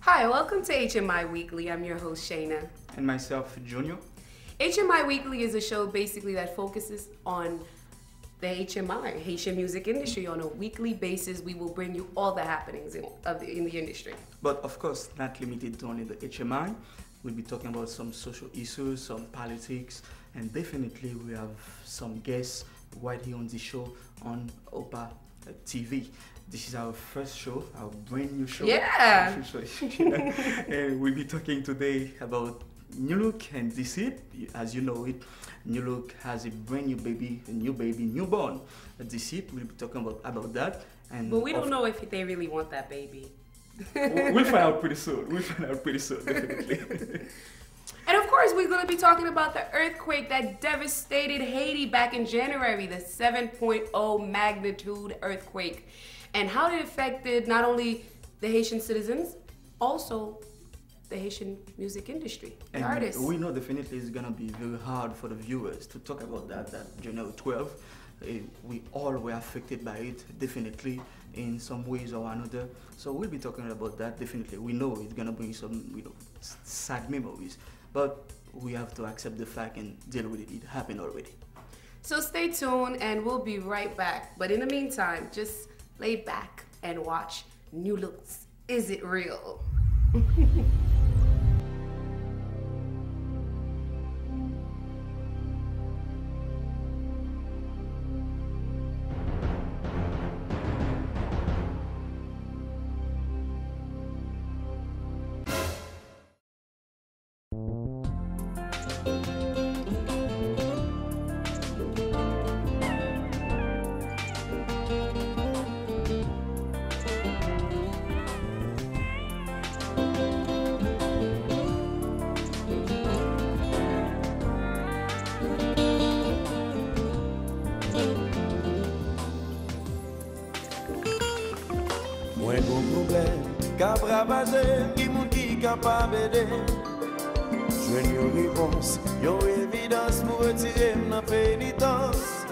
Hi, welcome to HMI Weekly. I'm your host, Shayna. And myself, Junior. HMI Weekly is a show basically that focuses on the HMI, Haitian music industry. On a weekly basis, we will bring you all the happenings in the industry. But of course, not limited to only the HMI. We'll be talking about some social issues, some politics, and definitely we have some guests right here on the show on OPA TV. This is our first show, our brand new show. Yeah. And we'll be talking today about New Look and Deceit. As you know it, New Look has a brand new baby, newborn. Deceit, we'll be talking about that. But we don't know if they really want that baby. We'll find out pretty soon. Definitely. And of course, we're going to be talking about the earthquake that devastated Haiti back in January, the 7.0 magnitude earthquake, and how it affected not only the Haitian citizens, also the Haitian music industry, the artists. We know definitely it's going to be very hard for the viewers to talk about that January 12th. We all were affected by it, definitely, in some ways or another. So we'll be talking about that, definitely. We know it's going to bring some, sad memories. But we have to accept the fact and deal with it. It happened already. So stay tuned and we'll be right back. But in the meantime, just lay back and watch New Looks. Is it real? Mwen kon problem, ka bravaze, ki moun ki kapab ede. Jwen yon repons, yon evidans pou retire nan pénitence.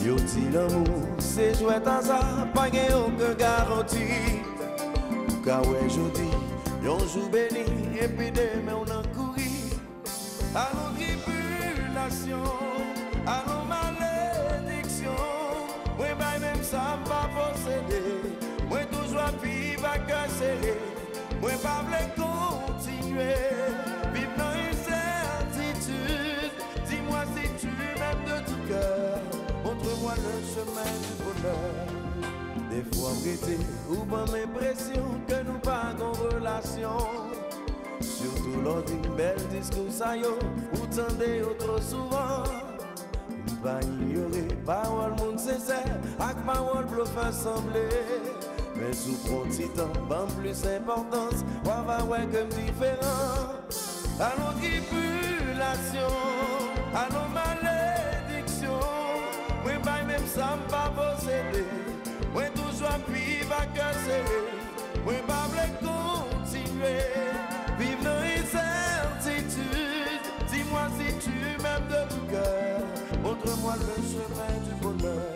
Yo ti l'amour, se jwet azar, pa gen yon garanti. Ou ka wè jodi, yon jou beni, epi deme on an kouri. Alon tripulasyon, alon malédiksyon, mwen bay même sa m'a possédé. Mwen toujwa vive a cœur serré. Mwen pa vle continuer. Vive dans incertitude. Dis-moi si tu m'aimes de tout cœur. Montre-moi le chemin du bonheur. Des fois m'gete ou ban l'impression que nous pas en relation. Surtout l'on dit bel discours sa yo. Ou tende yo trop souvent. M'pa ignorer parole moun sincère. Ak parole bluff assemblée. Mais sous petit temps, ban plus importance, on va voir comme différent. Allons tribulation, allons malédiction. Moi, pas même ça, m'pas posséder. Moi, toujours vivre à cœur serré. Moi, pas vle continuer. Vivre dans incertitude. Dis-moi si tu m'aimes de tout cœur. Montre-moi le chemin du bonheur.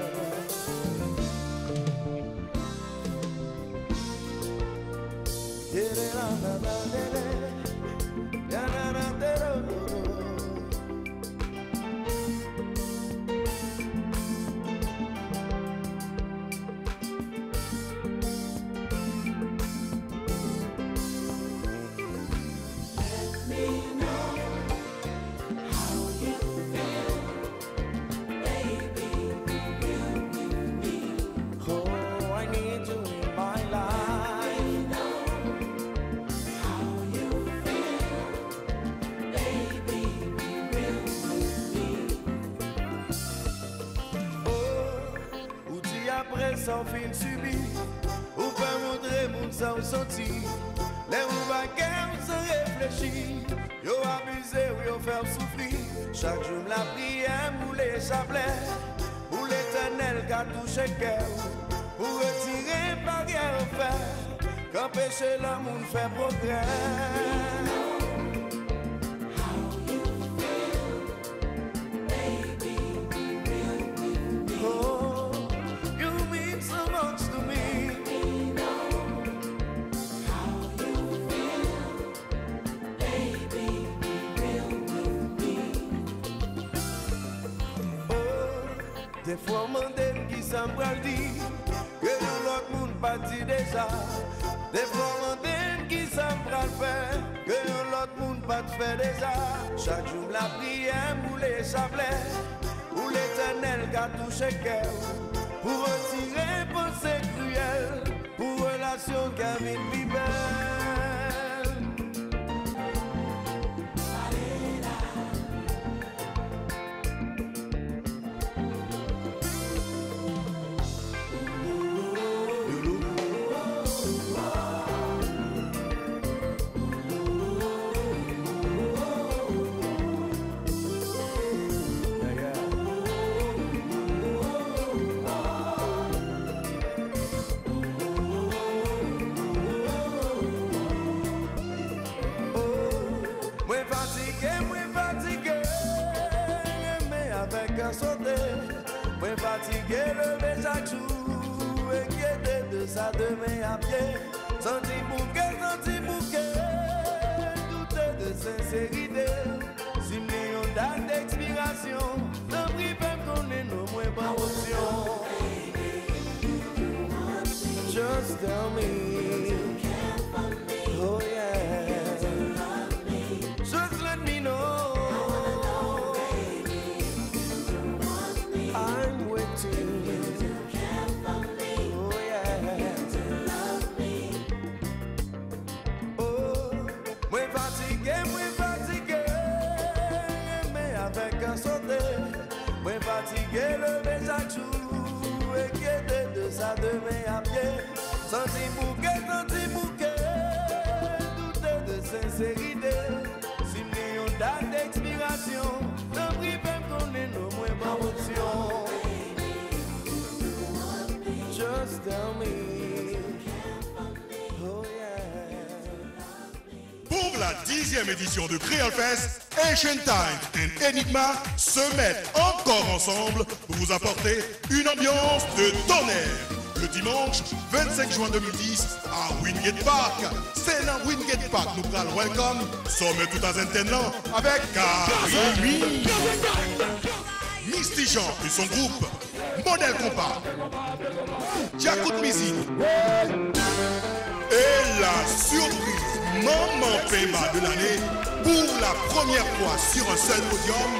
Sans fin subi, ou pas montrer moun sans senti. Les ou bagues sans réfléchir, yo abusé ou yo faire souffrir. Chaque jour la prière moulé chapelet, pour l'éternel qu'a touché cœur, pour retirer barrière au fer, qu'empêcher l'amour faire progrès. Des fois, mon qui s'en pral dit, que l'autre monde pas dit déjà. Des fois, mon qui s'en pral faire, que l'autre monde pas fait déjà. Chaque jour, la prière pour les chapelet, pour l'éternel qui a touché cœur, pour retirer pensée cruelle, pour relation qui a une vie belle. Moi fatigué, levé chaque jour, inquiété de ça demain à pied. Senti bouquet, douter de sincérité. Si m'ayons une date d'expiration, non prie pas qu'on est nos moins bonnes options. Just tell me, oh yeah, just let me know. I'm waiting. Oh yeah. Oh, moi fatigué, mais avec un sauté. Moi fatigué, levé chaque jour, inquiété de ça demain à pied. Senti bouquet, douter de sincérité. Si m'ayons une date d'expiration, non prie même qu'on est nos moins bonnes options. Just tell me, oh yeah. Pour la 10e édition de Creole Fest, Asian Time et Enigma se mettent encore ensemble pour vous apporter une ambiance de tonnerre. Le dimanche 25 juin 2010 à Wingate Park. C'est dans Wingate Park, nous prenons welcome. Sommet tout à Zentenland avec Karimi, Misty Jean et son groupe, Modèle Compas, Jacout Mizine et la surprise Maman Pema de l'année pour la première fois sur un seul podium.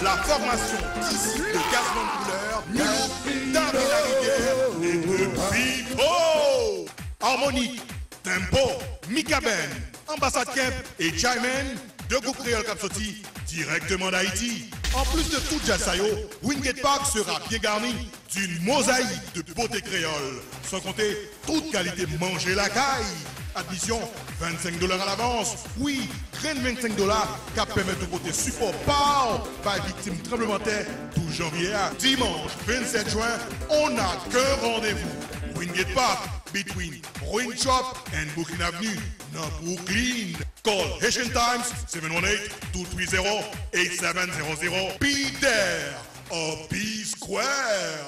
La formation d'ici de Gazman Couleur, Milo, David Rivière et de Pipo. Harmonie, Tempo, Mika Ben, Ambassade Kemp et Jaimen, deux groupes créoles Capsoti, directement d'Haïti. En plus de tout Jazzayo, Wingate Park sera bien garni d'une mosaïque de beauté créole. Sans compter toute qualité manger la caille. Admission, $25 à l'avance. Oui, graine $25 qui permet de côté support par victime tremblement de terre tout janvier à dimanche 27 juin. On n'a qu'un rendez-vous. Wingate Park, between Ruin Shop and Brooklyn Avenue, dans Brooklyn. Call Haitian Times 718-230-8700. Be there or be square.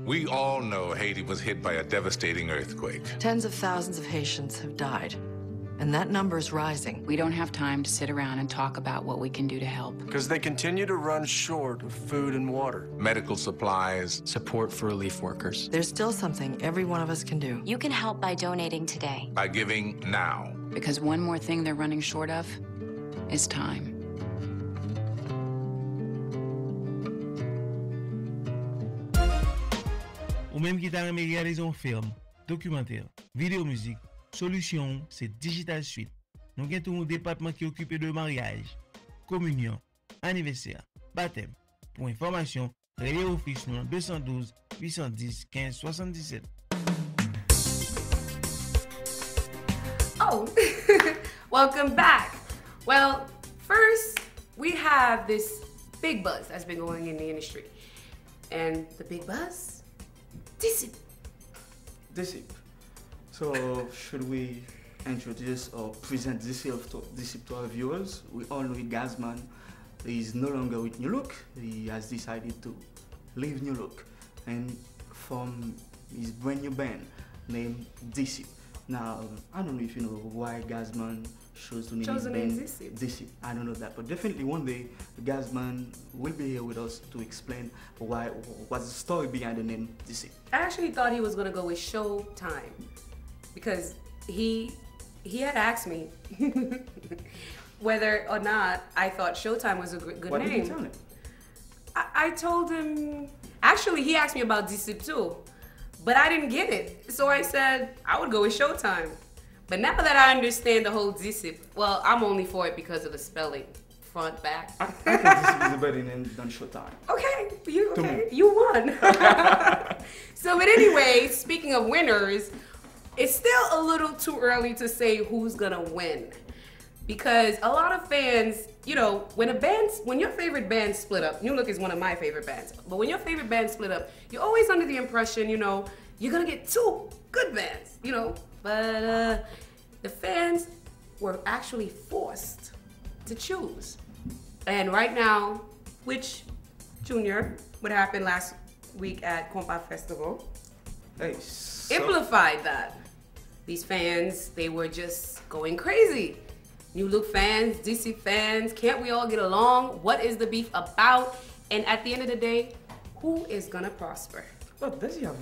We all know Haiti was hit by a devastating earthquake. Tens of thousands of Haitians have died, and that number is rising. We don't have time to sit around and talk about what we can do to help. Because they continue to run short of food and water. Medical supplies. Support for relief workers. There's still something every one of us can do. You can help by donating today. By giving now. Because one more thing they're running short of is time. Ou même qui t'a réalisé un film, documentaire, vidéo musique, solution, c'est Digital Suite. Nous avons un département qui est occupé de mariage, communion, anniversaire, baptême. Pour information, relais office 212 810 15 77. Oh, welcome back. Well, first, we have this big buzz that's been going in the industry. And the big buzz? Disip. So, should we introduce or present Disip to our viewers? We all know Gazman is no longer with New Look. He has decided to leave New Look and form his brand new band named Disip. Now, I don't know if you know why Gazman chose to name his Chosen name band Disip. I don't know that, but definitely one day Gazman will be here with us to explain what's the story behind the name Disip. I actually thought he was gonna go with Showtime because he had asked me whether or not I thought Showtime was a good What name. did you tell him? I told him, actually he asked me about Disip too, but I didn't get it. So I said I would go with Showtime. But now that I understand the whole Disip, well, I'm only for it because of the spelling, front, back. I think Disip is a better name than Showtime. Okay, you won. So, but anyway, speaking of winners, it's still a little too early to say who's gonna win. Because a lot of fans, you know, when your favorite band split up, New Look is one of my favorite bands, but when your favorite band split up, you're always under the impression, you know, you're gonna get two good bands, you know, but the fans were actually forced to choose. And right now, which Junior, what happened last week at Compa Festival, amplified that. These fans, they were just going crazy. New Look fans, DC fans, can't we all get along? What is the beef about? And at the end of the day, who is gonna prosper? But does it have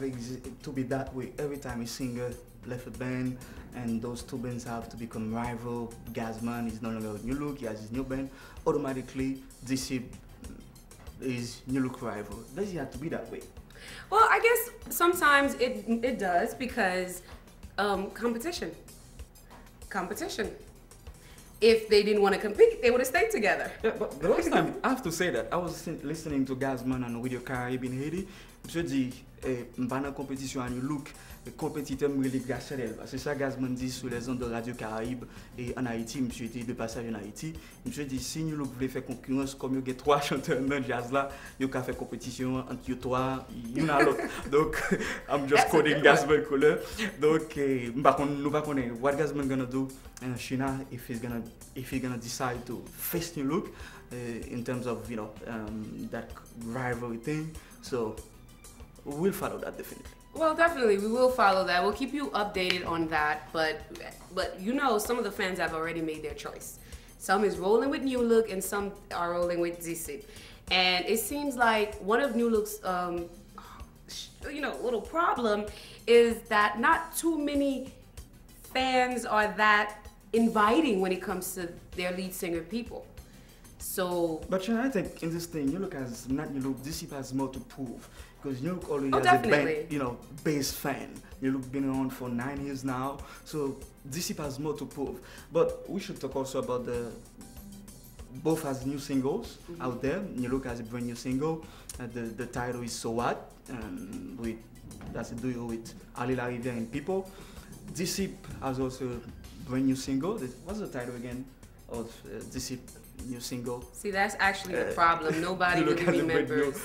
to be that way every time a singer left a band and those two bands have to become rival? Gazman is no longer New Look, he has his new band. Automatically, DC is New Look rival. Does it have to be that way? Well, I guess sometimes it does because competition. If they didn't want to compete, they would have stayed together. Yeah, but the last time, I have to say that, I was listening to Gazman on Radio Caraïbe in Haiti. Je dis, pendant la compétition à New Look, le compétiteur me relève Gachelel. C'est ça Gazman dit sur les ondes de Radio Caraïbe et en Haïti. Monsieur était de passage en Haïti. Monsieur dit, si New Look voulait faire concurrence, comme il y a trois chanteurs dans le jazz là, il y a fait compétition entre you trois, you and l'autre. Donc, I'm just quoting Gazman color. Donc, nous ne connaissons pas what Gazman gonna do in China if he's gonna decide to face New Look in terms of, you know, that rivalry thing. So we'll follow that definitely. Well, definitely, we will follow that. We'll keep you updated on that. But you know, some of the fans have already made their choice. Some is rolling with New Look, and some are rolling with DC. And it seems like one of New Look's, you know, little problem is that not too many fans are that inviting when it comes to their lead singer people. So, but you know, I think in this thing, New Look has not New Look. DC has more to prove because New Look already has definitely. a band, you know, base fan. New Look been on for 9 years now, so DC has more to prove. But we should talk also about both has new singles out there. New Look has a brand new single. The title is So What. That's a duo with Ali Larivière and People. DC has also a brand new single. What's the title again of DC? New single. See, that's actually the problem. Nobody really remembers.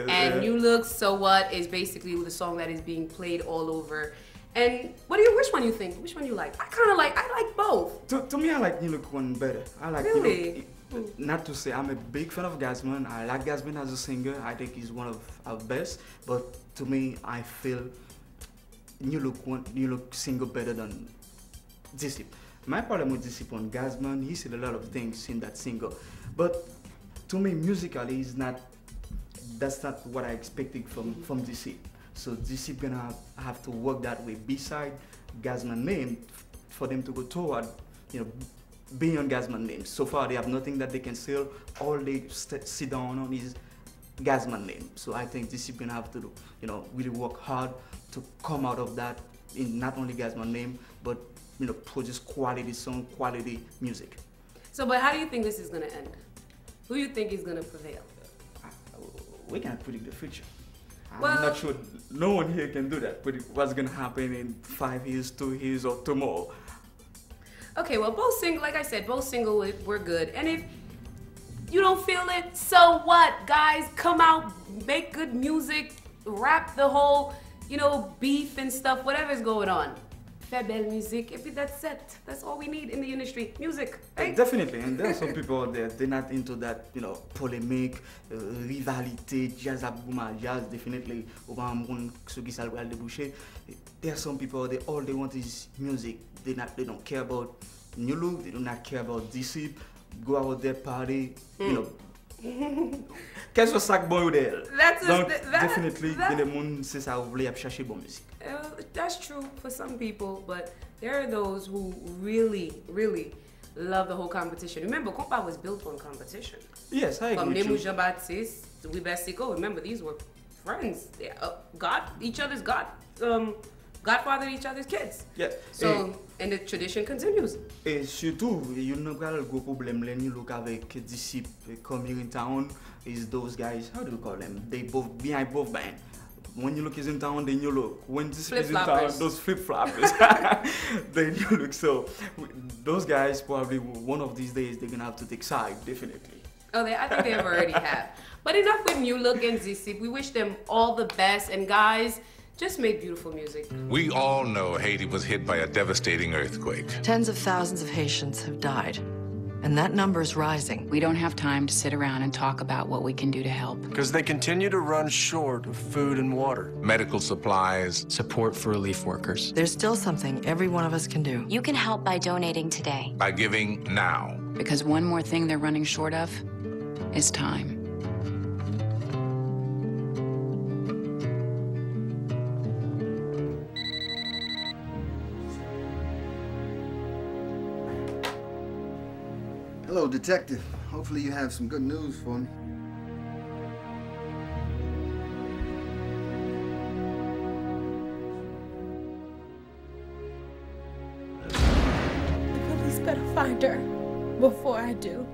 And New New Look, So What is basically the song that is being played all over. And which one you think? Which one you like? I like both. To me, I like New Look one better. I like really? New Look. Not to say I'm a big fan of Gazman. I like Gazman as a singer. I think he's one of our best. But to me, I feel New Look single better than DC. My problem with DC on Gazman, he said a lot of things in that single, but to me musically that's not what I expected from DC. So DC gonna have to work that way beside Gazman name for them to go toward, you know, being on Gazman name. So far they have nothing that they can sell. All they sit down on is Gazman name. So I think DC gonna have to, you know, really work hard to come out of that in not only Gazman name, but, you know, produce quality song, quality music. So, but how do you think this is gonna end? Who do you think is gonna prevail? We can't predict the future. Well, I'm not sure. No one here can do that. But what's gonna happen in 5 years, 2 years, or tomorrow? Okay, well, both single, like I said, both single were good. And if you don't feel it, so what, guys? Come out, make good music, rap the whole, you know, beef and stuff, whatever's going on. fait belle musique, et puis that's it. That's all we need in the industry, music, right? Definitely, and there are some people out there, they're not into that, you know, polemic, rivalité, jazz jazz, definitely, there are some people, all they want is music. They don't care about new look, they do not care about DC, go out there, party, you know. Qu'est-ce que ça bon d'elle? Donc, definitely, le monde c'est ça voulait chercher bonne musique. That's true for some people, but there are those who really, really love the whole competition. Remember, compa was built on competition. Yes, I agree. From Nemu Jean-Baptiste to Wibesiko, remember these were friends. They godfather each other's kids. Yes. So, and the tradition continues. Et surtout, you know, le gros problème, when you look avec disciples coming in town, is those guys, how do you call them? They both behind both band. When you look is in town, then you look. When this is in town, those flip-floppers, then you look. So those guys probably one of these days they're gonna have to take side, definitely. Oh, I think they already have. But enough with New Look and ZC. We wish them all the best, and guys, just make beautiful music. We all know Haiti was hit by a devastating earthquake. Tens of thousands of Haitians have died, and that number is rising. We don't have time to sit around and talk about what we can do to help. Because they continue to run short of food and water. Medical supplies. Support for relief workers. There's still something every one of us can do. You can help by donating today. By giving now. Because one more thing they're running short of is time. Hello, Detective. Hopefully you have some good news for me. The police better find her before I do.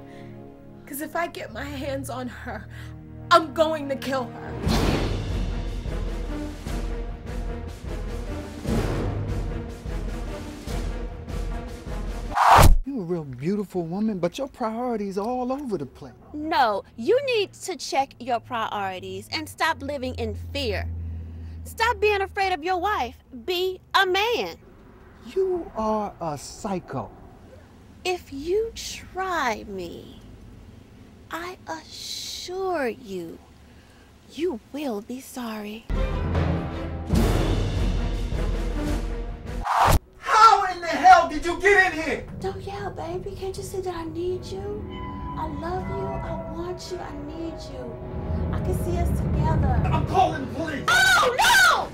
Because if I get my hands on her, I'm going to kill her. You're a real beautiful woman, but your priorities are all over the place. No, you need to check your priorities and stop living in fear. Stop being afraid of your wife. Be a man. You are a psycho. If you try me, I assure you, you will be sorry. How in the hell did you get in here? Don't yell, baby. Can't you see that I need you? I love you. I want you. I need you. I can see us together. I'm calling the police. Oh, no!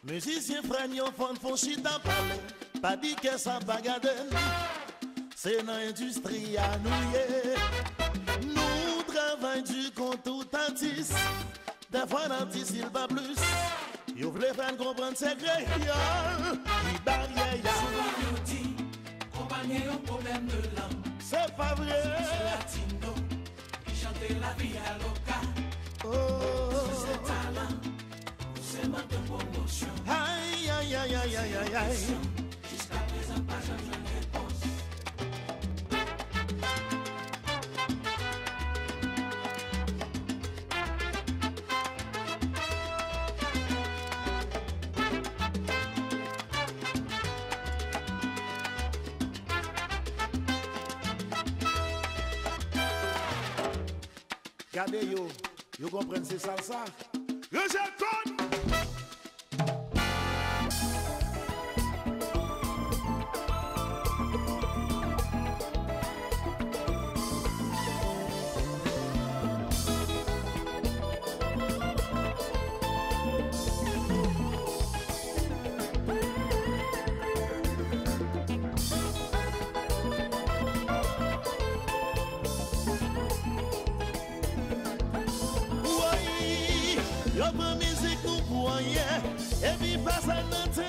Musicien frère yon fon chita parler, pas dit que ça bagade. C'est dans l'industrie à nous. Nous travaillons du compte tout artiste. Des fois l'artiste il va plus. Yo vle faire comprendre secret, qui barrière ya. Souvent yo dit, compagnie un problème de langue. C'est pas vrai. C'est latino, qui chante la vie à loca. Oh, c'est talent. C'est ma promotion. Aïe, aïe, aïe, aïe, aïe, aïe, aïe. Jusqu'à présent, pas jamais de réponse. Regardez, yo comprennent c'est salsa. Roger Code! qui passe à notre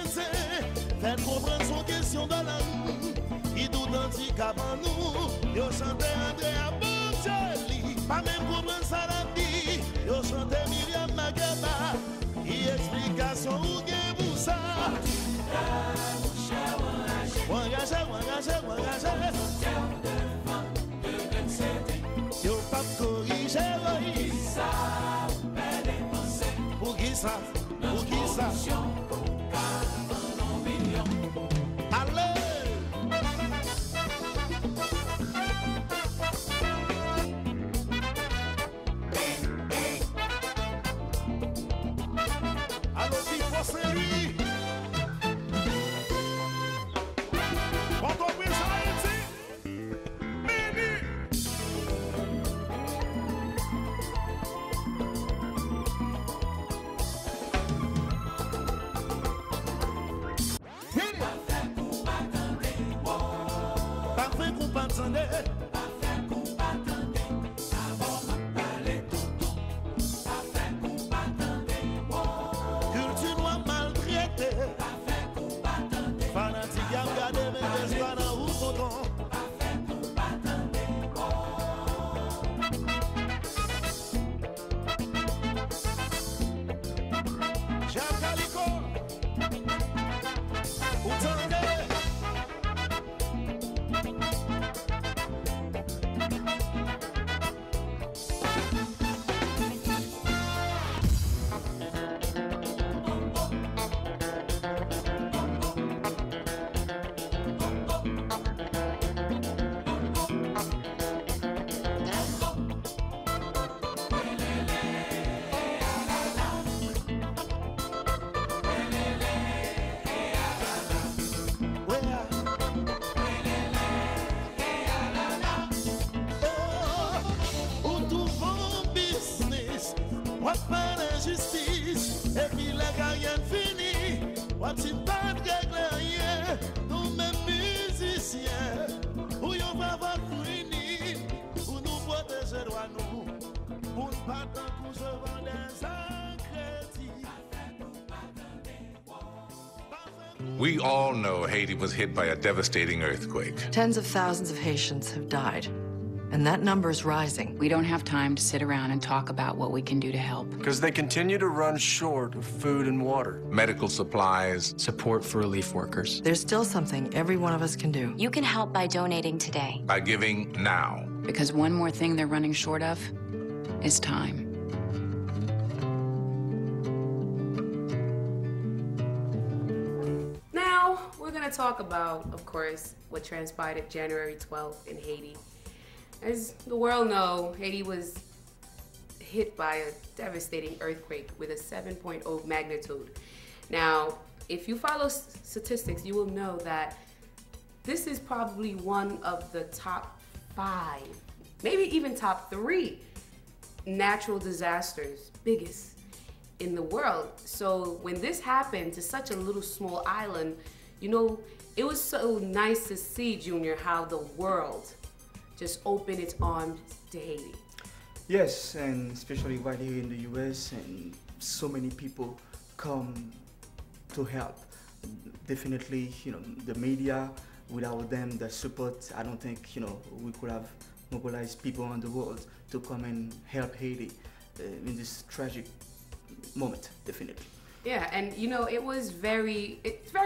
fait comprendre son question de l'amour. Il tout handicap en nous. Yo chante André à Bocelli. Pas même comprendre ça la vie. Yo chante Myriam Makeba. Il explication ou bien pour ça. Yo pas corriger pour qui ça, pour qui ça. Allez. Allô, Pipo, c'est lui. We all know Haiti was hit by a devastating earthquake. Tens of thousands of Haitians have died, and that number is rising. We don't have time to sit around and talk about what we can do to help. Because they continue to run short of food and water. Medical supplies. Support for relief workers. There's still something every one of us can do. You can help by donating today. By giving now. Because one more thing they're running short of is time. We're going to talk about, of course, what transpired January 12th in Haiti. As the world knows, Haiti was hit by a devastating earthquake with a 7.0 magnitude. Now, if you follow statistics, you will know that this is probably one of the top 5, maybe even top 3 natural disasters, biggest in the world. So when this happened to such a little small island, you know, it was so nice to see, Junior, how the world just opened its arms to Haiti. Yes, and especially right here in the US, and so many people come to help. Definitely, you know, the media, without them, the support, I don't think, you know, we could have mobilized people around the world to come and help Haiti in this tragic moment, definitely. Yeah, and you know, it's very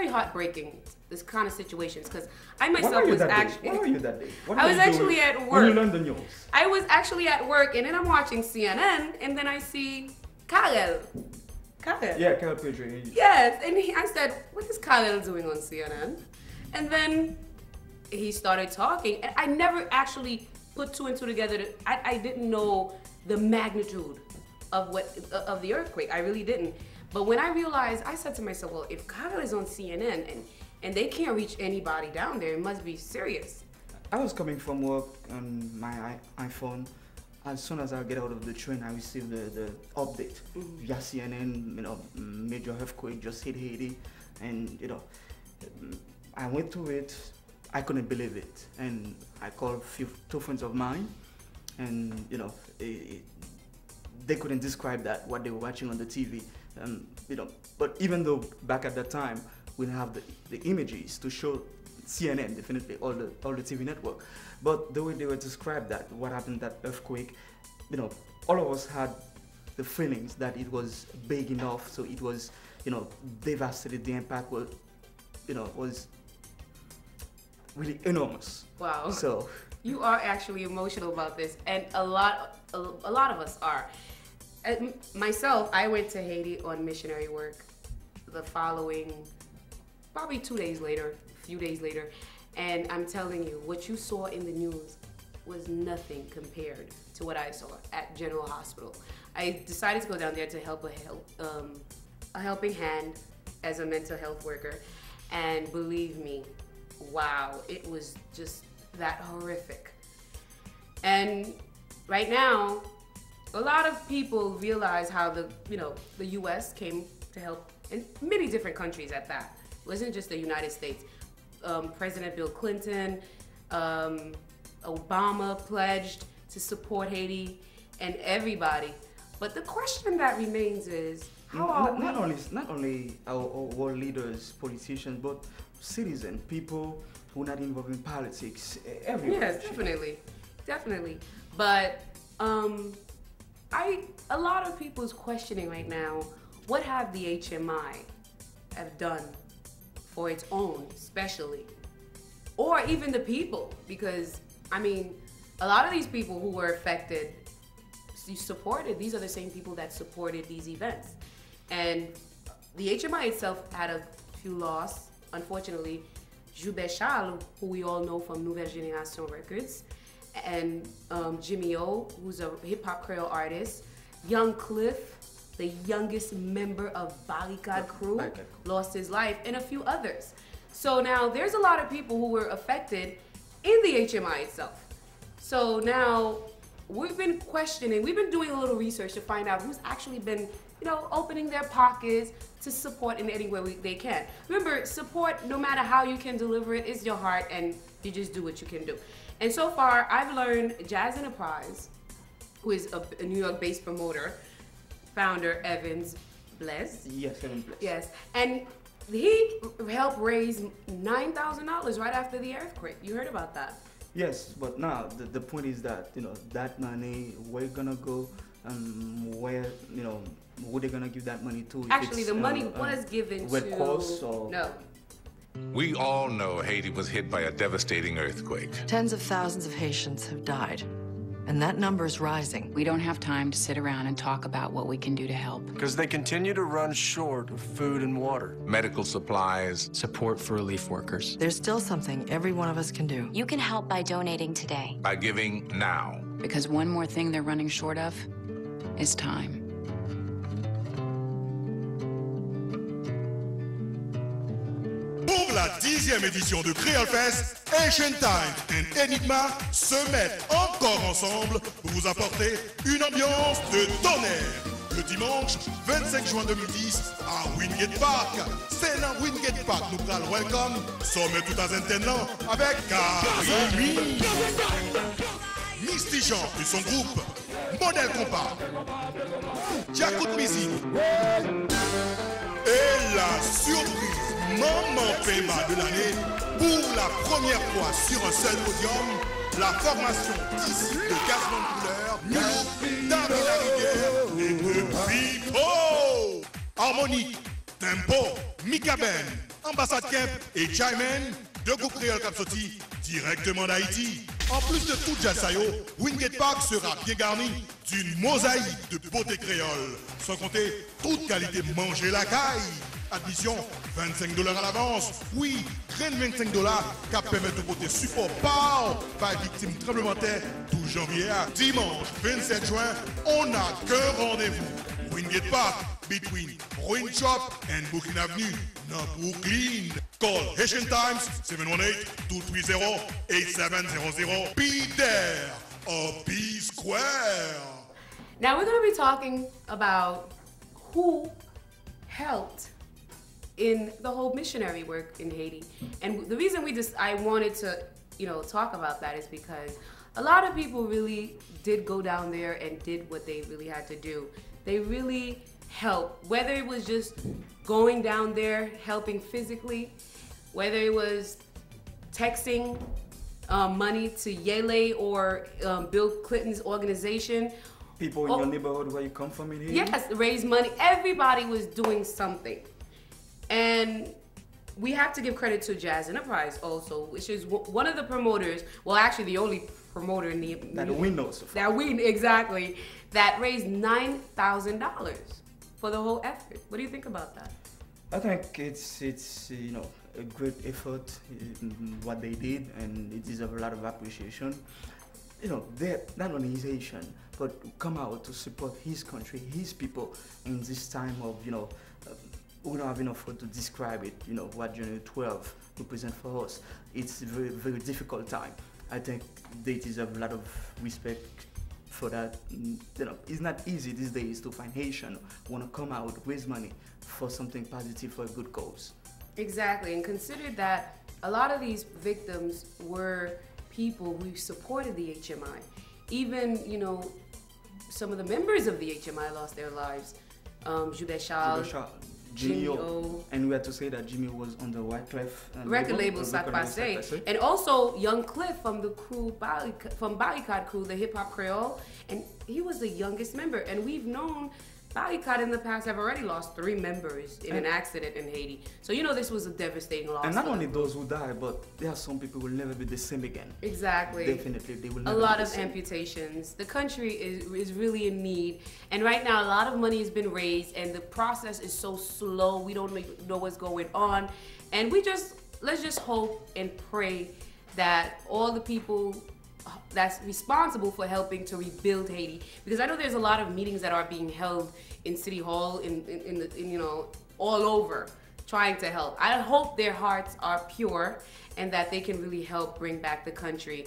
heartbreaking, this kind of situations, because I myself was actually... Where were you that day? I was actually at work. When you learned the news? I was actually at work, and then I'm watching CNN, and then I see Karel. Yeah, Karel Pedri. Yes, and I said, what is Karel doing on CNN? And then he started talking, and I never actually put 2 and 2 together. I didn't know the magnitude of the earthquake. I really didn't. But when I realized, I said to myself, well, if Karel is on CNN and they can't reach anybody down there, it must be serious. I was coming from work on my iPhone. As soon as I get out of the train, I received the update via CNN, you know, major earthquake just hit Haiti. And, you know, I went through it. I couldn't believe it. And I called 2 friends of mine, and, you know, they couldn't describe that, what they were watching on the TV. You know, but even though back at that time we didn't have the images to show CNN, definitely all the TV network, but the way they were described that what happened, that earthquake, you know, all of us had the feelings that it was big enough, so it was, you know, devastated. The impact was, you know, was really enormous. Wow. So you are actually emotional about this, and a lot of us are. Myself, I went to Haiti on missionary work the following, probably 2 days later, a few days later, and I'm telling you, what you saw in the news was nothing compared to what I saw at General Hospital. I decided to go down there to help a helping hand as a mental health worker, and believe me, wow, it was just that horrific. And right now, a lot of people realize how the U.S. came to help in many different countries at that. It wasn't just the United States. President Bill Clinton, Obama pledged to support Haiti, and everybody. But the question that remains is, not only our world leaders, politicians, but citizens, people who are not involved in politics, everywhere. Yes, definitely. But a lot of people is questioning right now, what have the HMI have done for its own, especially, or even the people? Because I mean, a lot of these people who were affected, these are the same people that supported these events, and the HMI itself had a few losses, unfortunately. Joubert Charles, who we all know from Nouvelle Génération Records, and Jimmy O, who's a hip-hop Creole artist. Young Cliff, the youngest member of Barricade Crew, lost his life, and a few others. So now there's a lot of people who were affected in the HMI itself. So now we've been questioning, we've been doing a little research to find out who's actually been, opening their pockets to support in any way they can. Remember, support, no matter how you can deliver it, is your heart, and you just do what you can do. And so far, I've learned Jazz Enterprise, who is a New York-based promoter, founder Evans Bless. Yes, Evans Bless. Yes, and he helped raise $9,000 right after the earthquake. You heard about that? Yes, but now the point is that that money, where gonna go, where who they gonna give that money to? Actually, the money was given to Red Cross or no. We all know Haiti was hit by a devastating earthquake. Tens of thousands of Haitians have died, and that number is rising. We don't have time to sit around and talk about what we can do to help. Because they continue to run short of food and water. Medical supplies. Support for relief workers. There's still something every one of us can do. You can help by donating today. By giving now. Because one more thing they're running short of is time. Pour la 10e édition de Creole Fest, Asian Time and Enigma se mettent encore ensemble pour vous apporter une ambiance de tonnerre. Le dimanche 25 juin 2010 à Wingate Park. C'est dans Wingate Park nous prenons le welcome. Sommet tout à maintenant avec Karimi, Misty Jean et son groupe, Modèle Compas, Jacout Music et la surprise Maman Pema de l'année, pour la première fois sur un seul podium, la formation 10 de Gazement de couleur, Milo, David la Rivière et de Pipo. Harmonique, Tempo, Mika Ben, Ambassade Kemp et Jaimen, deux groupes créoles Capsoti, directement d'Haïti. En plus de tout Jazzayo, Wingate Park sera bien garni d'une mosaïque de beauté créole, sans compter toute qualité manger la caille. Admission, $25 à l'avance. Oui, rien de $25 qui permet de porter support par victime tremblement de terre tout janvier à dimanche 27 juin. On n'a qu'un rendez-vous. Wingate Park, between Ruin Shop and Brooklyn Avenue, dans Brooklyn. Call Haitian Times 718-230-8700. Be there or be square. Now we're going to be talking about who helped in the whole missionary work in Haiti. And the reason I wanted to, talk about that is because a lot of people really did go down there and did what they really had to do. They really help, whether it was just going down there, helping physically, whether it was texting money to Yele or Bill Clinton's organization. People in your neighborhood where you come from in Haiti? Yes, raise money. Everybody was doing something. And we have to give credit to Jazz Enterprise also, which is one of the promoters, well actually the only promoter in the... That we know so far. That we, exactly, that raised $9,000 for the whole effort. What do you think about that? I think it's you know, a great effort in what they did, and it deserves a lot of appreciation. You know, they're not only his Haitian, but come out to support his country, his people in this time of, you know, we don't have enough word to describe it, you know, what January 12 represents for us. It's a very, very difficult time. I think they deserve a lot of respect for that. You know, it's not easy these days to find Haitian who want to come out, raise money for something positive, for a good cause. Exactly, and consider that a lot of these victims were people who supported the HMI. Even, you know, some of the members of the HMI lost their lives. Judeshal, Jimmy O. And we had to say that Jimmy was on the Wyclef record label Sac Passe. And also Young Cliff from the crew, from Barricade crew, the hip hop Creole. And he was the youngest member. And we've known Barricade in the past have already lost 3 members in an accident in Haiti. So you know this was a devastating loss. And not only those who die, but there are some people who will never be the same again. Exactly. Definitely, they will never be the same. A lot of amputations. The country is really in need. And right now, a lot of money has been raised, and the process is so slow. We don't know what's going on. And let's just hope and pray that all the people that's responsible for helping to rebuild Haiti, because I know there's a lot of meetings that are being held in City Hall, in you know, all over, trying to help. I hope their hearts are pure and that they can really help bring back the country.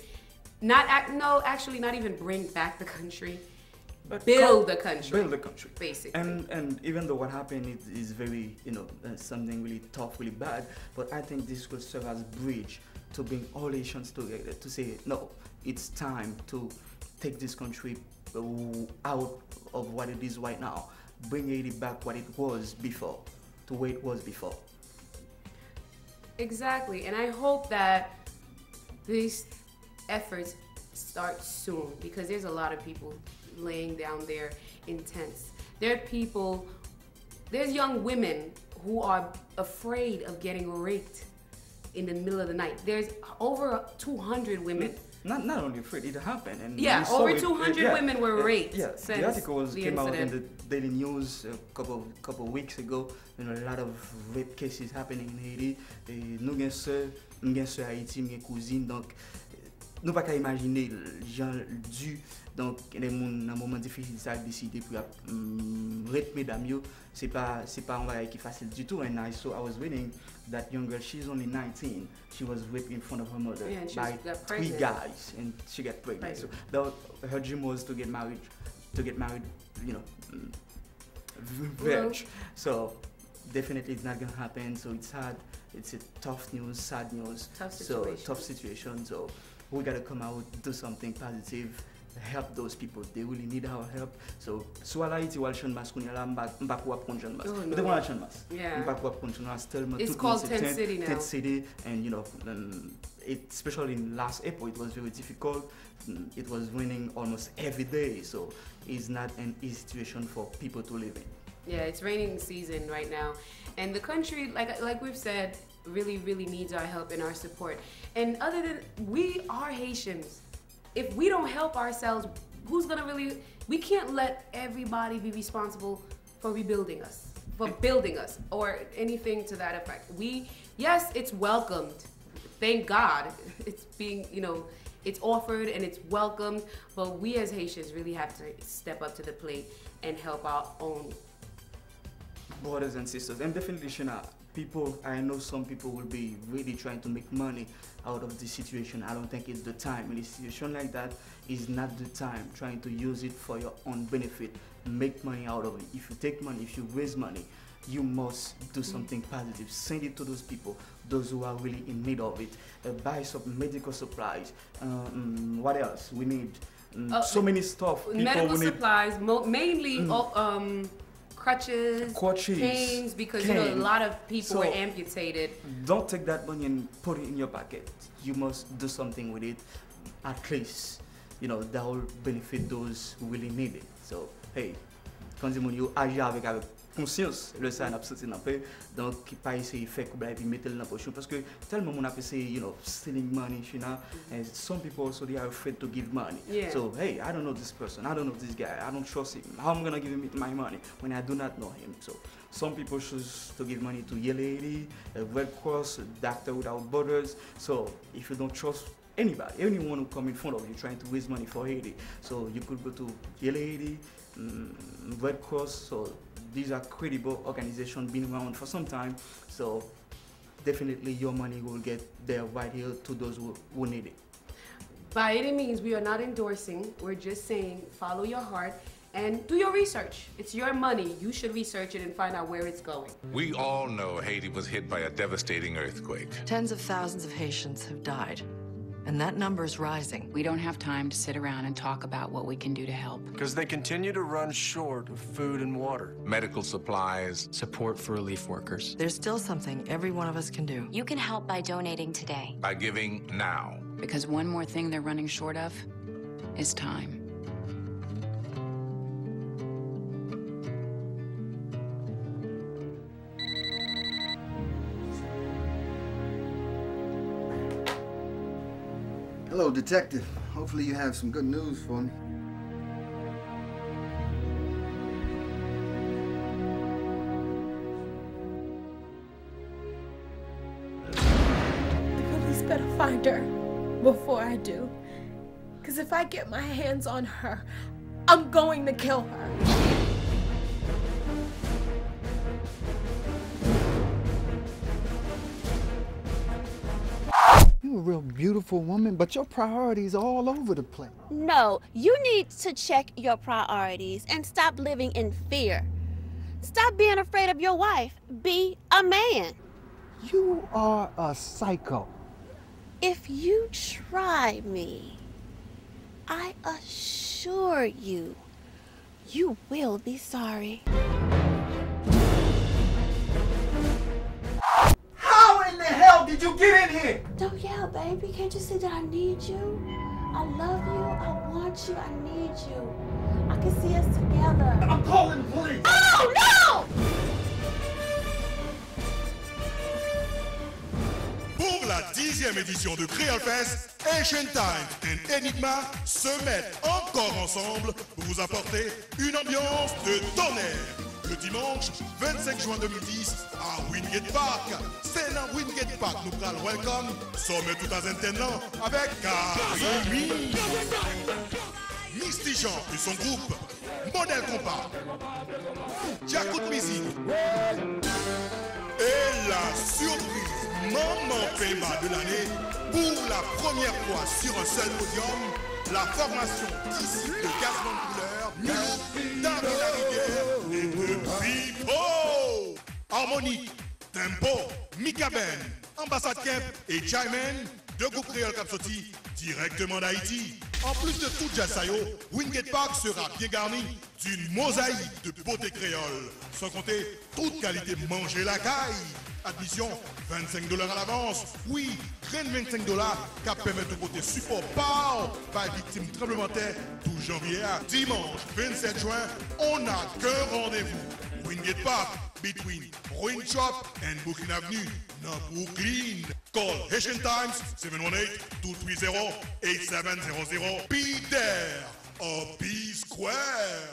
Actually, not even bring back the country, but build the country. Build the country, basically. And even though what happened is very, you know, something really tough, really bad, but I think this will serve as a bridge to bring all Haitians together to say, no, it's time to take this country out of what it is right now. Bring Haiti back what it was before, to where it was before. Exactly, and I hope that these efforts start soon, because there's a lot of people laying down their intents. There are people, there's young women who are afraid of getting raped in the middle of the night. There's over 200 women. Not only afraid, it happened. And yeah, over 200 women were raped. Yeah, since the article came out in the Daily News a couple of weeks ago. You know, a lot of rape cases happening in Haiti. Nous avons sœur Haïti, mes cousines, donc nous pas qu'à imaginer gens dû donc les gens dans moment difficile ça décider pour rape mesdames yo, c'est pas un bagage qui facile du tout. And I was reading that young girl, she's only 19, she was raped in front of her mother by 3 guys, and she got pregnant. So her dream was to get married, you know, virgin. So definitely it's not gonna happen. So it's hard. It's a tough news, sad news. Tough situation. So we gotta come out, do something positive, help those people. They really need our help. So soit là iti wal chan mas kounya la mba kwa prendre chan mas. But they want chan mas. Mba kwa prendre chan mas. It's called Tent City now. Tent City, and you know, especially in last April, it was very difficult. It was raining almost every day, so it's not an easy situation for people to live in. Yeah, it's raining season right now, and the country, like we've said, really needs our help and our support. And other than, we are Haitians. If we don't help ourselves, who's gonna really? We can't let everybody be responsible for rebuilding us, for building us, or anything to that effect. Yes, it's welcomed. Thank God, it's being, you know, it's offered and it's welcomed. But we as Haitians really have to step up to the plate and help our own brothers and sisters. And definitely, Shana, I know some people will be really trying to make money out of this situation. I don't think it's the time. In a situation like that, is not the time trying to use it for your own benefit. Make money out of it. If you take money, if you raise money, you must do something positive. Send it to those people, those who are really in need of it. Buy some medical supplies. What else? We need so many stuff. Medical supplies, mainly crutches, canes, because you know a lot of people were amputated. Don't take that money and put it in your pocket. You must do something with it, at least. You know, that will benefit those who really need it. So, hey, quand you agis avec conscience, le ça n'a pas sorti dans paix, donc pas essayer de faire couper et puis mettre le dans poche parce que tellement on a pensé, you know, stealing money, you know, and some people also they are afraid to give money. Yeah. So hey, I don't know this person, I don't know this guy, I don't trust him. How am I gonna give him my money when I do not know him? So some people choose to give money to Yellow Lady, Red Cross, Doctor Without Borders. So if you don't trust anybody, anyone who come in front of you trying to raise money for Haiti, so you could go to Yellow Lady, Red Cross. So these are credible organizations, been around for some time. So definitely your money will get there right here to those who need it. By any means, we are not endorsing. We're just saying follow your heart and do your research. It's your money. You should research it and find out where it's going. We all know Haiti was hit by a devastating earthquake. Tens of thousands of Haitians have died, and that number's rising. We don't have time to sit around and talk about what we can do to help. Because they continue to run short of food and water. Medical supplies. Support for relief workers. There's still something every one of us can do. You can help by donating today. By giving now. Because one more thing they're running short of is time. Hello, detective. Hopefully you have some good news for me. The police better find her before I do. Because if I get my hands on her, I'm going to kill her. You're a real beautiful woman, but your priorities are all over the place. No, you need to check your priorities and stop living in fear. Stop being afraid of your wife. Be a man. You are a psycho. If you try me, I assure you, you will be sorry. How in the hell did you get in here? Don't yell, baby. Can't you see that I need you? I love you. I want you. I need you. I can see us together. I'm calling the police. Oh, no! Pour la 10e édition de Creole Fest, Asian Time et Enigma se mettent encore ensemble pour vous apporter une ambiance de tonnerre. Le dimanche 25 juin 2010 à Wingate Park. C'est dans Wingate Park, nous prenons welcome. Sommet tout à maintenant avec Karimi, Misty Jean et son groupe, Modèle Compas, Jacout Mizine et la surprise Maman Pemba de l'année pour la première fois sur un seul podium, la formation d'ici de Gazement de couleur, David la rivière et de Pipo. Harmonie, Tempo, Mika Ben, Ambassade Kemp et Jaimen, deux groupes créoles Capsoti directement d'Haïti. En plus de tout Jazzayo, Wingate Park sera bien garni d'une mosaïque de beauté créole, sans compter toute qualité manger la caille. Admission, $25 à l'avance. Oui, rien de $25 qui permet de côté support par victime tremblement de terre 12 janvier à dimanche 27 juin. On n'a qu'un rendez-vous. Wingate Park, between Ruin Shop and Brooklyn Avenue, dans Brooklyn. Call Haitian Times 718-230-8700. Be there or be square.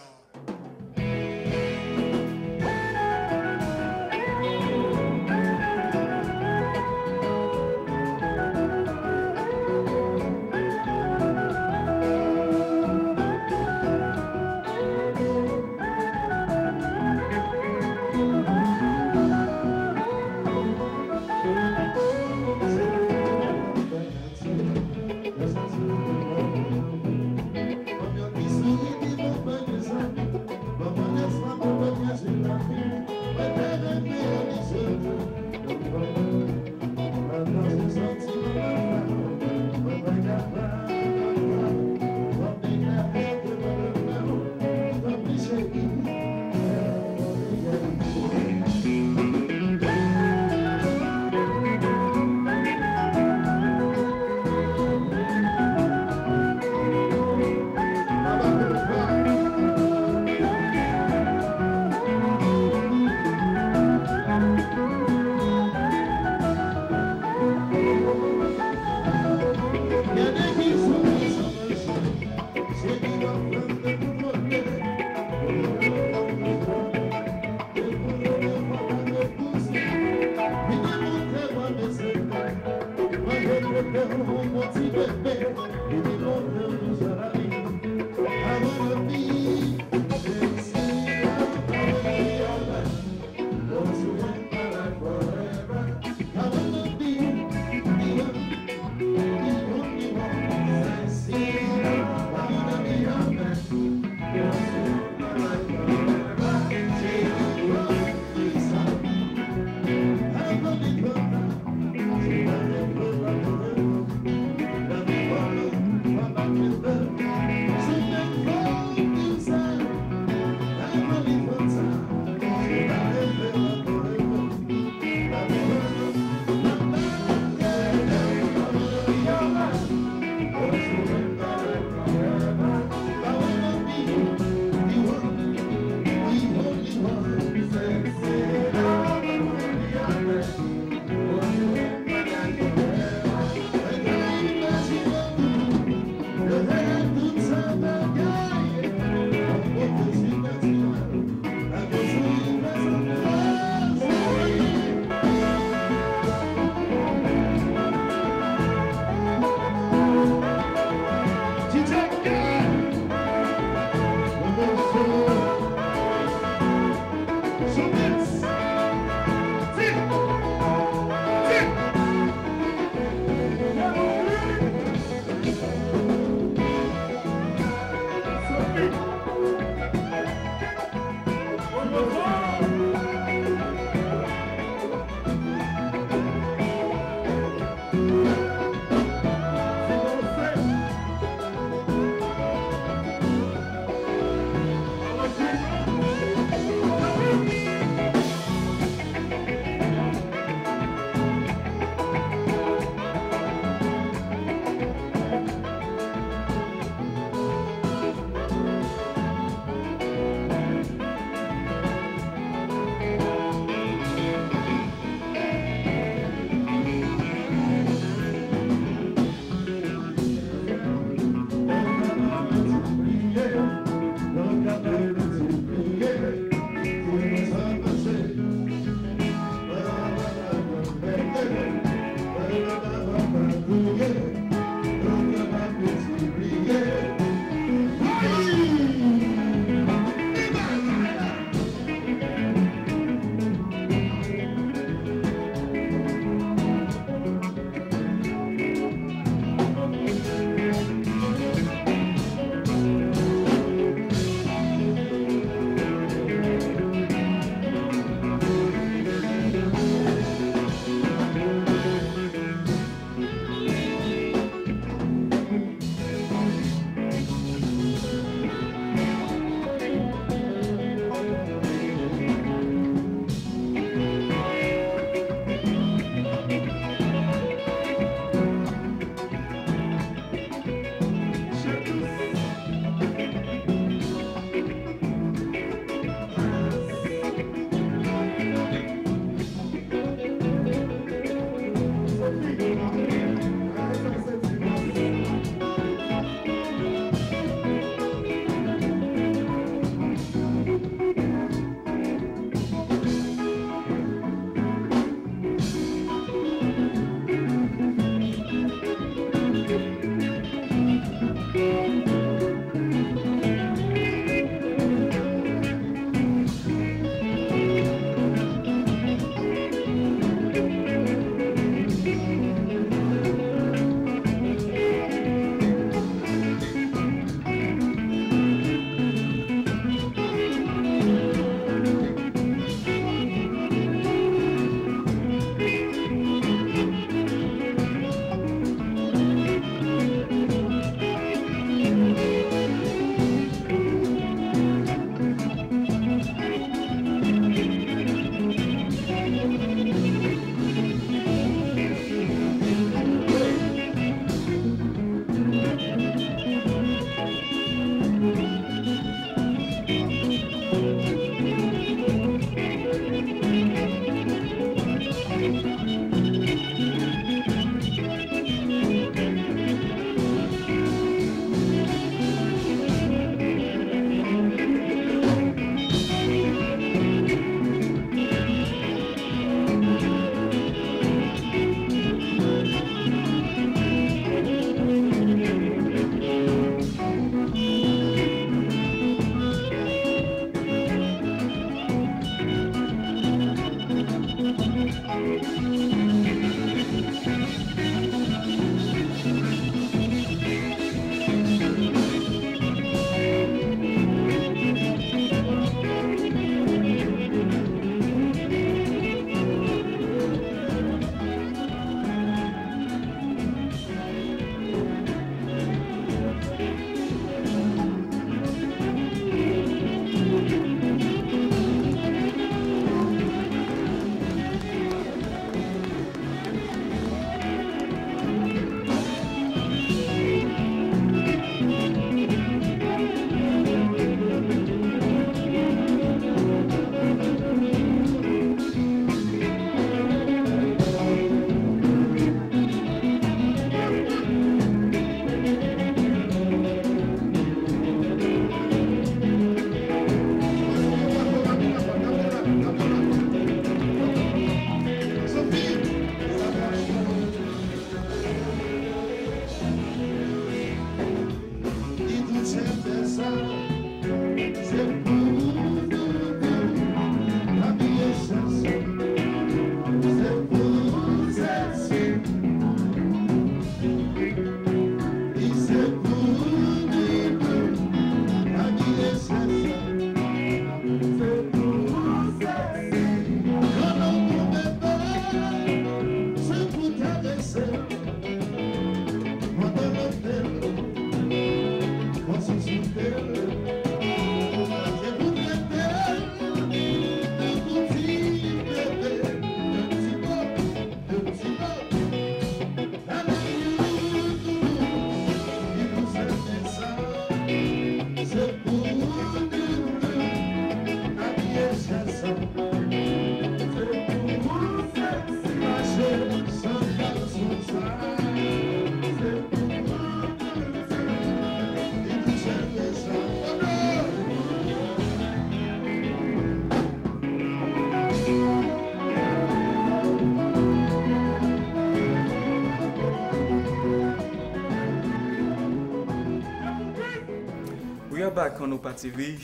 We are back on Opa TV,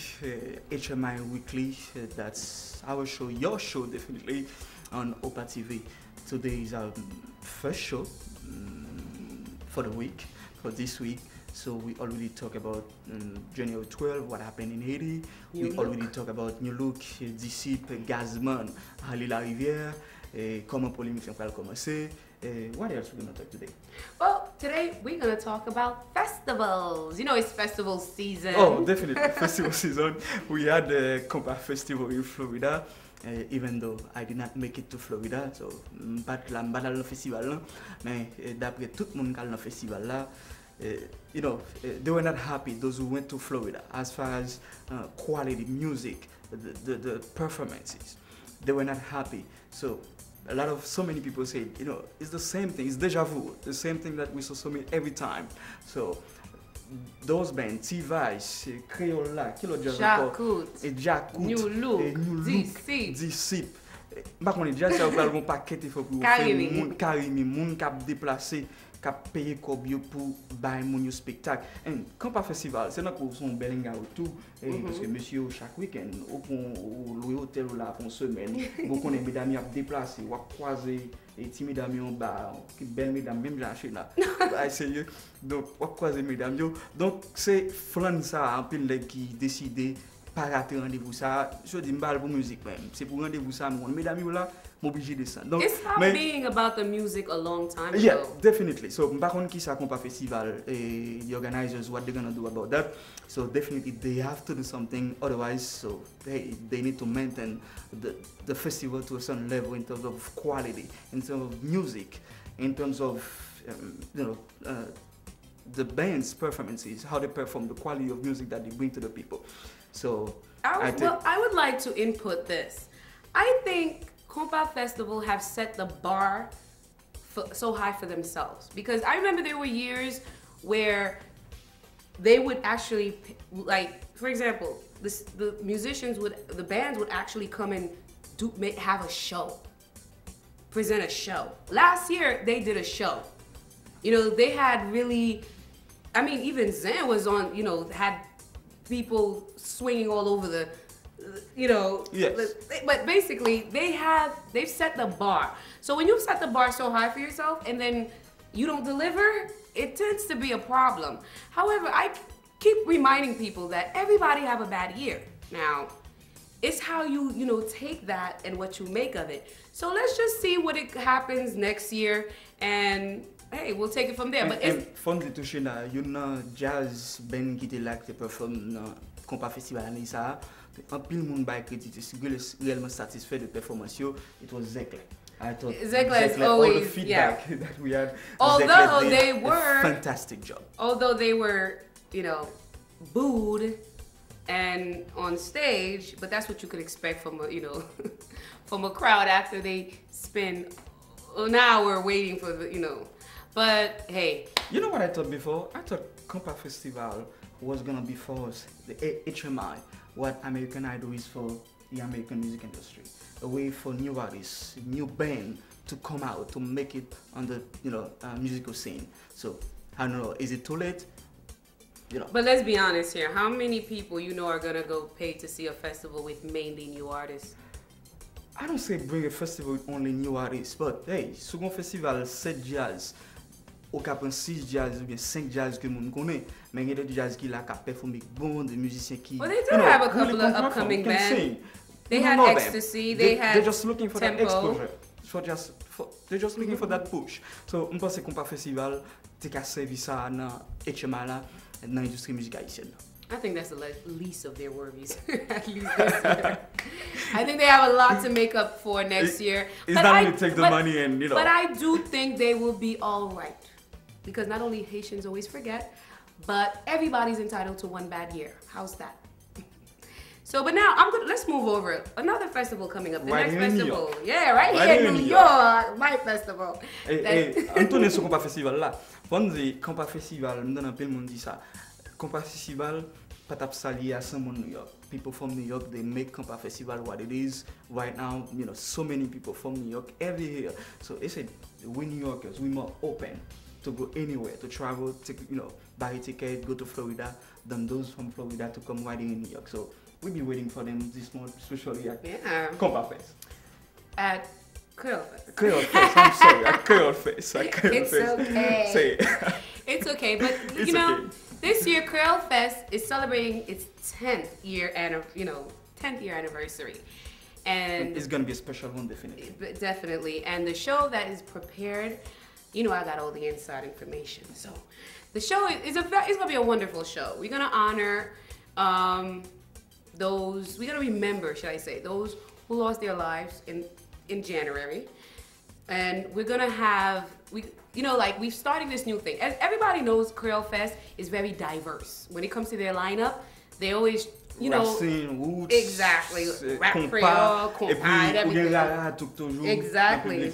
HMI Weekly. That's our show, your show, definitely, on Opa TV. Today is our first show for the week, for this week. So we already talked about January 12, what happened in Haiti. We already talked about New Look, Disciple, Gazman, Ali La Rivière, comment pour l'émission va commencer. What else are we going to talk today? Well, today we're going to talk about festivals. You know, it's festival season. Oh, definitely. Festival season. We had the Compa Festival in Florida, even though I did not make it to Florida. So, je ne suis pas festival, mais d'après tout le monde qui a le festival là, you know, they were not happy, those who went to Florida, as far as quality music, the performances. They were not happy. So, so many people say, you know, it's the same thing, it's deja vu, the same thing that we saw so many every time. So, those bands, T-Vice, Crayola, Jacquot, New Look, Disciple. Par contre, déjà, ça va un paquet de fois pour faire Karimi, moun cap déplacé, cap payer kobio pour bailler mon spectacle. Et quand pas festival, c'est là qu'on son belinga autour, parce que monsieur chaque week-end, au louer hôtel là pour une semaine, beaucoup de mesdames à déplacer, ou à croiser et ti mesdames en bas, qui belles mesdames même lâcher là. Sérieux. Donc, on croiser mesdames yo. Donc c'est flan ça, un peu qui décidé pas rater rendez-vous ça, je dis m'bal pour musique même. C'est pour rendez-vous ça, mesdames là, m'obligé de ça. Donc, it's stopped being about the music a long time ago. Yeah, definitely. So, par contre, qui ça compa festival, the organizers, what they're gonna do about that? So definitely they have to do something. Otherwise, so they need to maintain the festival to a certain level in terms of quality, in terms of music, in terms of the band's performances, how they perform, the quality of music that they bring to the people. So I would like to input this. I think Compa Festival have set the bar so high for themselves, because I remember there were years where they would actually, like, for example, the bands would actually come and have a show, present a show. Last year they did a show. You know, they had really, I mean, even Zen was on, you know, had people swinging all over the, you know. Yes. But basically, they've set the bar. So when you set the bar so high for yourself and then you don't deliver, it tends to be a problem. However, I keep reminding people that everybody have a bad year. Now, it's how you take that and what you make of it. So let's just see what happens next year, and hey, we'll take it from there. But it's fun to toucher là, une jazz band qui était là qui performe dans Compa Festival année ça. Un pile monde ba crédit, réellement satisfait de performance. It was Zekle. I thought Zekle is always, all the feedback that we had. Although they were a fantastic job. Although they were, you know, booed and on stage, but that's what you could expect from a, you know, from a crowd after they spend an hour waiting for the, you know. But hey, you know what I thought before? I thought Compa Festival was gonna be for us, the HMI, what American Idol is for the American music industry. A way for new artists, new band to come out, to make it on the musical scene. So I don't know, is it too late? But let's be honest here. How many people are gonna go pay to see a festival with mainly new artists? I don't say bring a festival with only new artists, but hey, second festival 7 jazz, ou ka prend 6 jazz ou bien 5 jazz que moun connaît, mais il y a des jazz qui là qui performer bon, des musiciens qui Well, they do have a couple of upcoming bands. They had Ecstasy, they're just looking for that Tempo. exposure. They're just looking for that push. So, on pense qu'on festival te ka servi ça dans HMI là dans l'industrie musicale haïtienne. I think that's the least of their worries, at least this year. I think they have a lot to make up for next year. It's not going to take the money and, But I do think they will be all right. Because not only Haitians always forget, but everybody's entitled to one bad year. How's that? So, but now, let's move over. Another festival coming up, the next festival. Yeah, right here in New York, my festival. Antoine sur compa festival là. Bon dit compa festival, me donne un peu le monde dit ça. Compa festival, pas tap sali à someone New York. People from New York, they make compa festival what it is right now. So many people from New York every year. So they said we New Yorkers, we more open to go anywhere, to travel, to buy a ticket, go to Florida, than those from Florida to come riding in New York. So we'll be waiting for them this month, especially at Compa Fest. At Creole Fest. Creole Fest, I'm sorry, at Creole Fest. It's okay. Say it. It's okay, but okay. This year Creole Fest is celebrating its 10th year anniversary. And it's gonna be a special one, definitely. Definitely. And the show that is prepared, I got all the inside information. So the show is gonna be a wonderful show. We're gonna honor we're gonna remember, should I say, those who lost their lives in January. And we're gonna have we're starting this new thing. As everybody knows, Creole Fest is very diverse. When it comes to their lineup, they always Racine, roots, exactly, rap Creole, compa, everything. Exactly.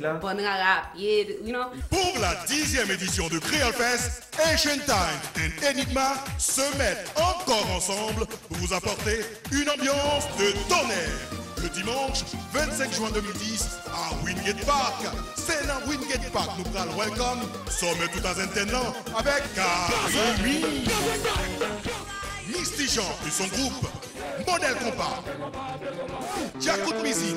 Pour la 10e édition de Creole Fest, Asian Time and Enigma se mettent encore ensemble pour vous apporter une ambiance de tonnerre. Le dimanche 25 juin 2010 à Wingate Park. C'est dans Wingate Park, nous prenons welcome. Sommet tout à Zentenland avec Karimi, Misty Jean et son groupe, Modèle Compa, Jacout Music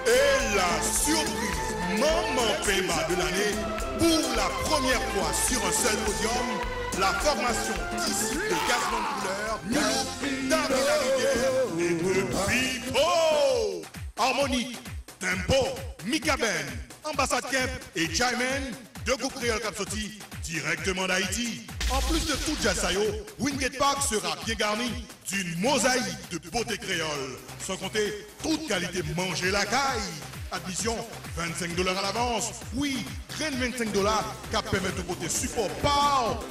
et la surprise Maman Pemba de l'année pour la première fois sur un seul podium. La formation ici de Gazman Couleur, David Rivière et de Pipo. Harmonique, Tempo, Mika Ben, Ambassade Kemp et Jaimen, deux groupes créoles Capsoti, directement d'Haïti. En plus de tout Jazzayo, Wingate Park sera bien garni d'une mosaïque de beauté créole, sans compter toute qualité manger la caille. Admission, $25 à l'avance. Oui, rien de $25 qui permet de côté support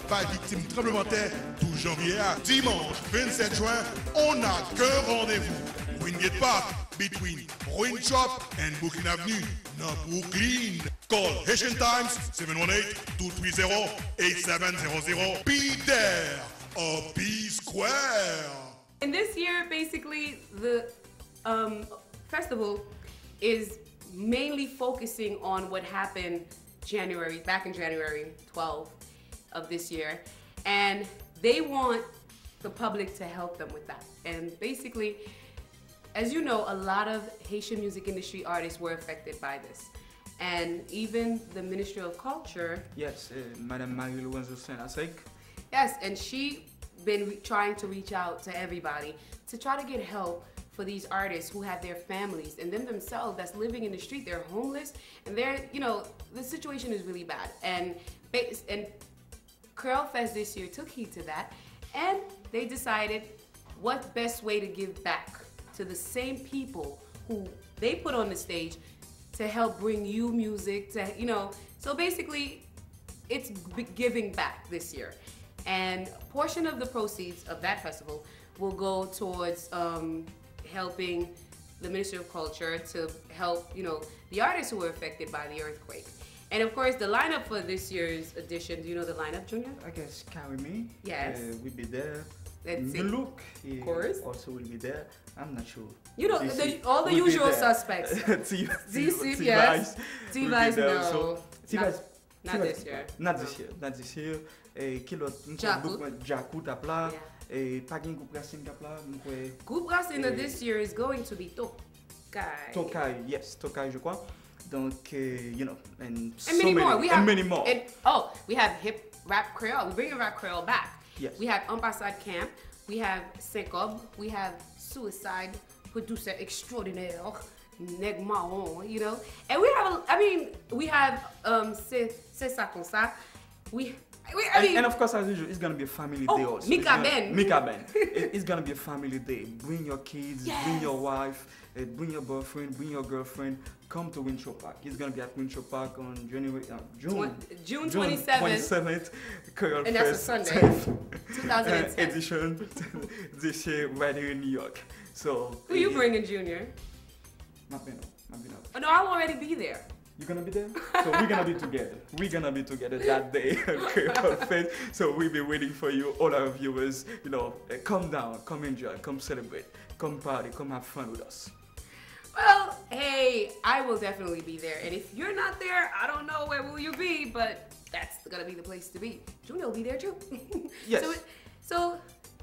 par victime tremblement de terre tout janvier à dimanche 27 juin. On n'a qu'un rendez-vous. Wingate Park, between Ruin Shop and Brooklyn Avenue, dans Brooklyn. Call Haitian Times 718-230-8700. Be there or be square. And this year, basically, the festival is mainly focusing on what happened back in January 12th of this year. And they want the public to help them with that. And basically, as you know, a lot of Haitian music industry artists were affected by this. And even the Ministry of Culture. Yes, Madame Marie-Louise Saint-Asek. Yes, and she been trying to reach out to everybody to try to get help for these artists who have their families and them themselves that's living in the street. They're homeless and they're, the situation is really bad. And Creole Fest this year took heed to that, and they decided what best way to give back to the same people who they put on the stage to help bring you music, so basically it's giving back this year. And a portion of the proceeds of that festival will go towards helping the Ministry of Culture to help, the artists who were affected by the earthquake. And of course, the lineup for this year's edition, do you know the lineup, Junior? I guess Carry Me. Yes. We'll be there. Let's see. Look, he course. also will be there. I'm not sure. You know, all the usual suspects. T-Vice. T-Vice, no. T-Vice. Not this year. Not this year. Not this year. Jakut apla. Pagin Group Racing apla. Group Racing this year is going to be Tokai. Tokai, yes. Tokai, je crois. Donc, you know, and many more. We have Hip Rap Creole. We're bringing Rap Creole back. Yes. We have Ambassade Camp. We have Syncob. We have Suicide Producer Extraordinaire, Neg Marron, you know. And we have, we have C'est ça comme ça. And of course, as usual, it's gonna be a family day also. Mika Ben. It's gonna be a family day. Bring your kids, bring your wife, bring your boyfriend, bring your girlfriend. Come to Windsor Park. It's gonna be at Windsor Park on June 27th. Creole and that's Fest, a Sunday. 2010 edition this year right here in New York. So who you bringing, Junior? Mabino. Oh, no, I'll already be there. You're gonna be there? So we're gonna be together. We're gonna be together that day at Creole Fest. So we'll be waiting for you, all our viewers. You know, come down, come enjoy, come celebrate, come party, come have fun with us. Well, hey, I will definitely be there. And if you're not there, I don't know where will you be, but that's gonna be the place to be. Junior will be there too. Yes. So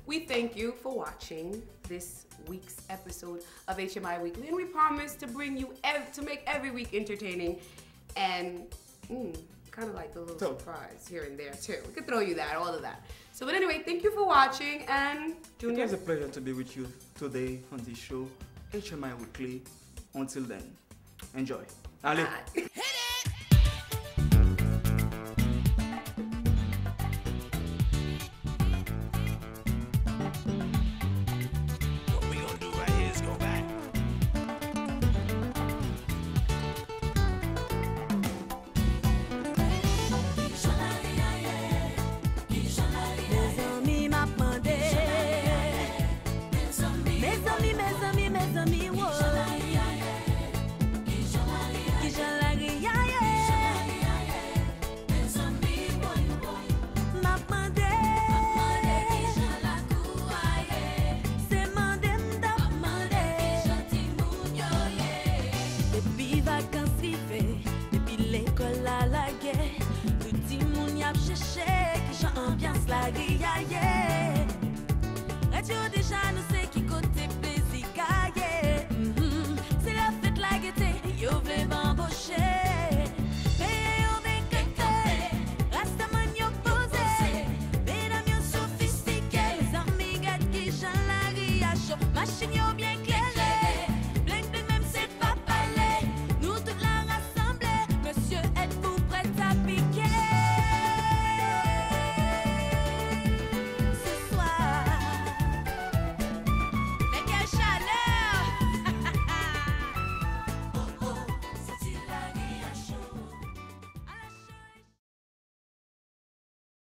we thank you for watching this week's episode of HMI Weekly, and we promise to bring you to make every week entertaining and kind of like a little surprise here and there too. We could throw you that, all of that. So, but anyway, thank you for watching, and Junior. It was a pleasure to be with you today on this show, HMI Weekly. Until then, enjoy. Allez. Hit it! Ambiance la guilla, yeah. Radio déjà nous